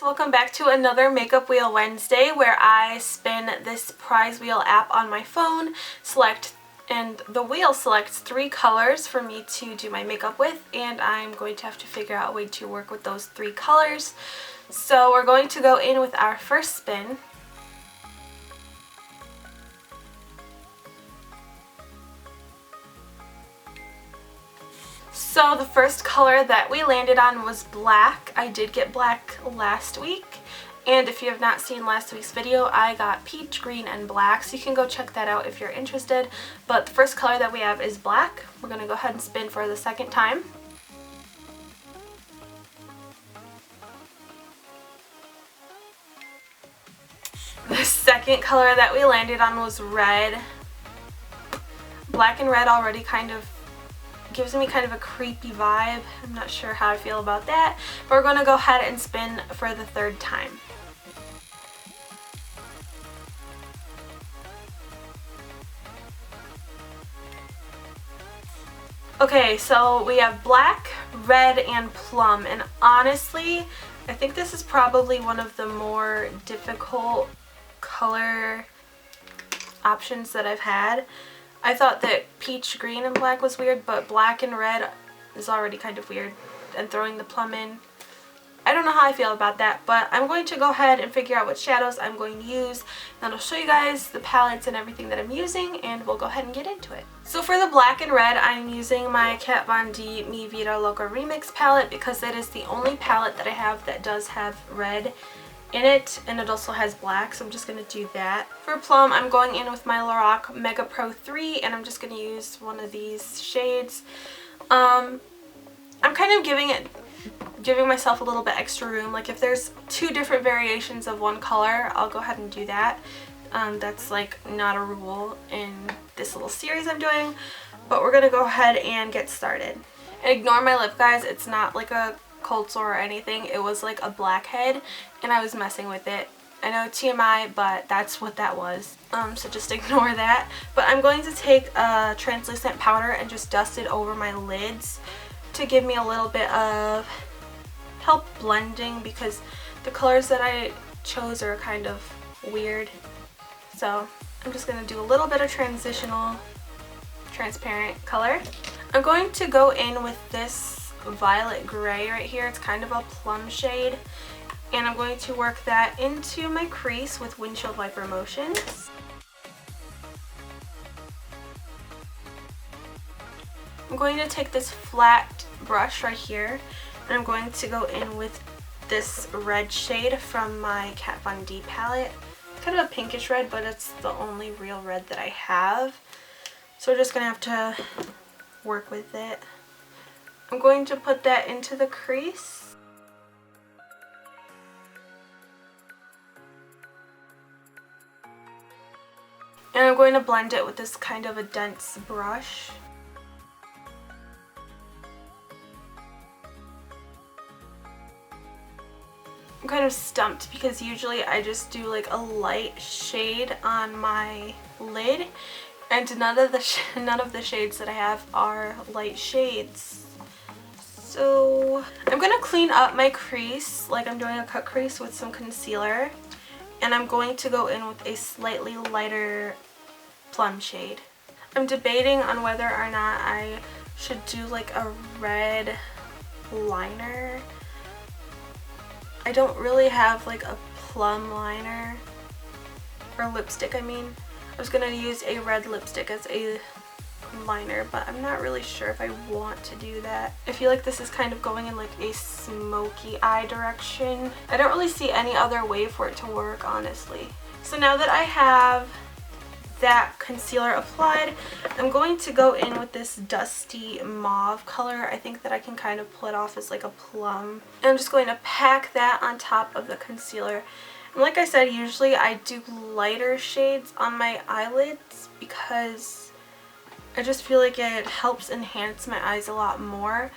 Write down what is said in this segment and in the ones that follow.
welcome back to another Makeup Wheel Wednesday where I spin this prize wheel app on my phone, and the wheel selects 3 colors for me to do my makeup with, and I'm going to have to figure out a way to work with those 3 colors. So we're going to go in with our first spin. So the first color that we landed on was black. I did get black last week, and if you have not seen last week's video, I got peach, green, and black, so you can go check that out if you're interested. But the first color that we have is black. We're going to go ahead and spin for the second time. The second color that we landed on was red. Black and red already kind of gives me kind of a creepy vibe. I'm not sure how I feel about that, but we're going to go ahead and spin for the third time. Okay, so we have black, red, and plum, and honestly, I think this is probably one of the more difficult color options that I've had. I thought that peach, green, and black was weird, but black and red is already kind of weird. And throwing the plum in, I don't know how I feel about that, but I'm going to go ahead and figure out what shadows I'm going to use. And I'll show you guys the palettes and everything that I'm using, and we'll go ahead and get into it. So for the black and red, I'm using my Kat Von D Mi Vida Loca Remix palette because it is the only palette that I have that does have red in it, and it also has black, so I'm just going to do that. For plum, I'm going in with my Lorac Mega Pro 3, and I'm just going to use one of these shades. I'm kind of giving myself a little bit extra room. Like if there's 2 different variations of one color, I'll go ahead and do that. That's like not a rule in this little series I'm doing, but we're going to go ahead and get started. And ignore my lip, guys. It's not like a cold sore or anything. It was like a blackhead and I was messing with it. I know TMI, but that's what that was. So just ignore that. But I'm going to take a translucent powder and just dust it over my lids to give me a little bit of help blending because the colors that I chose are kind of weird. So I'm just going to do a little bit of transitional transparent color. I'm going to go in with this violet gray right here. It's kind of a plum shade, and I'm going to work that into my crease with windshield wiper motions. I'm going to take this flat brush right here, and I'm going to go in with this red shade from my Kat Von D palette. It's kind of a pinkish red, but it's the only real red that I have, so we're just gonna have to work with it. I'm going to put that into the crease. And I'm going to blend it with this kind of a dense brush. I'm kind of stumped because usually I just do like a light shade on my lid, and none of the shades that I have are light shades. So I'm going to clean up my crease like I'm doing a cut crease with some concealer, and I'm going to go in with a slightly lighter plum shade. I'm debating on whether or not I should do like a red liner. I don't really have like a plum liner, or lipstick I mean. I was going to use a red lipstick as a liner, but I'm not really sure if I want to do that. I feel like this is kind of going in like a smoky eye direction. I don't really see any other way for it to work, honestly. So now that I have that concealer applied, I'm going to go in with this dusty mauve color. I think that I can kind of pull it off as like a plum. And I'm just going to pack that on top of the concealer. And like I said, usually I do lighter shades on my eyelids because I just feel like it helps enhance my eyes a lot more.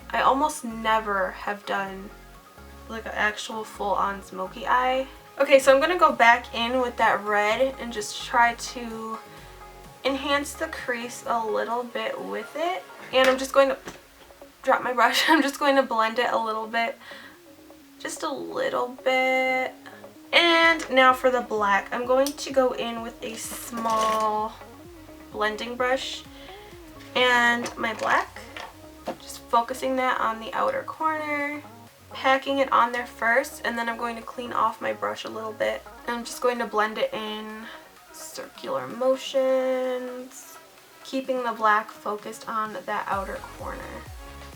I almost never have done like an actual full-on smoky eye. Okay, so I'm going to go back in with that red and just try to enhance the crease a little bit with it. And I'm just going to drop my brush. I'm just going to blend it a little bit just a little bit. And now for the black, I'm going to go in with a small blending brush and my black, just focusing that on the outer corner, packing it on there first, and then I'm going to clean off my brush a little bit. And I'm just going to blend it in circular motions, keeping the black focused on that outer corner.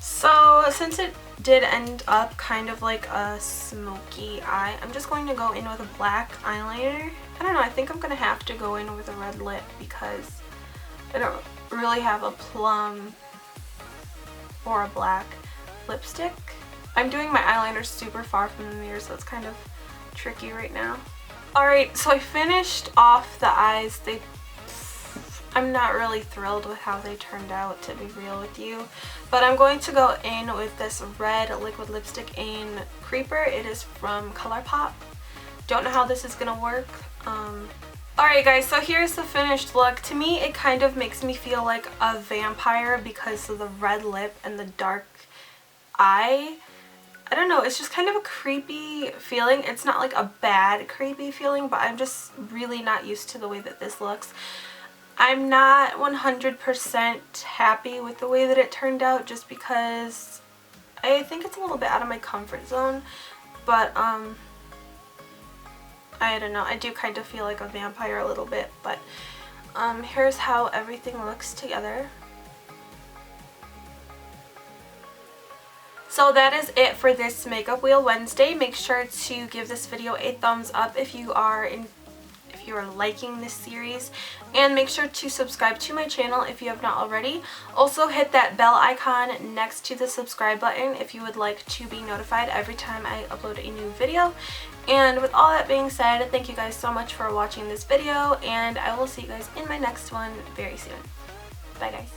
So since it did end up kind of like a smoky eye, I'm just going to go in with a black eyeliner. I don't know, I think I'm going to have to go in with a red lip because I don't really have a plum or a black lipstick. I'm doing my eyeliner super far from the mirror, so it's kind of tricky right now. Alright, so I finished off the eyes. I'm not really thrilled with how they turned out, to be real with you. But I'm going to go in with this red liquid lipstick in Creeper. It is from ColourPop. Don't know how this is going to work. Alright guys, so here's the finished look. To me, it kind of makes me feel like a vampire because of the red lip and the dark eye. I don't know, it's just kind of a creepy feeling. It's not like a bad creepy feeling, but I'm just really not used to the way that this looks. I'm not 100% happy with the way that it turned out just because I think it's a little bit out of my comfort zone, but I don't know, I do kind of feel like a vampire a little bit, but here's how everything looks together. So that is it for this Makeup Wheel Wednesday. Make sure to give this video a thumbs up if you are liking this series, and make sure to subscribe to my channel if you have not already. Also hit that bell icon next to the subscribe button if you would like to be notified every time I upload a new video. And with all that being said, thank you guys so much for watching this video, and I will see you guys in my next one very soon. Bye guys.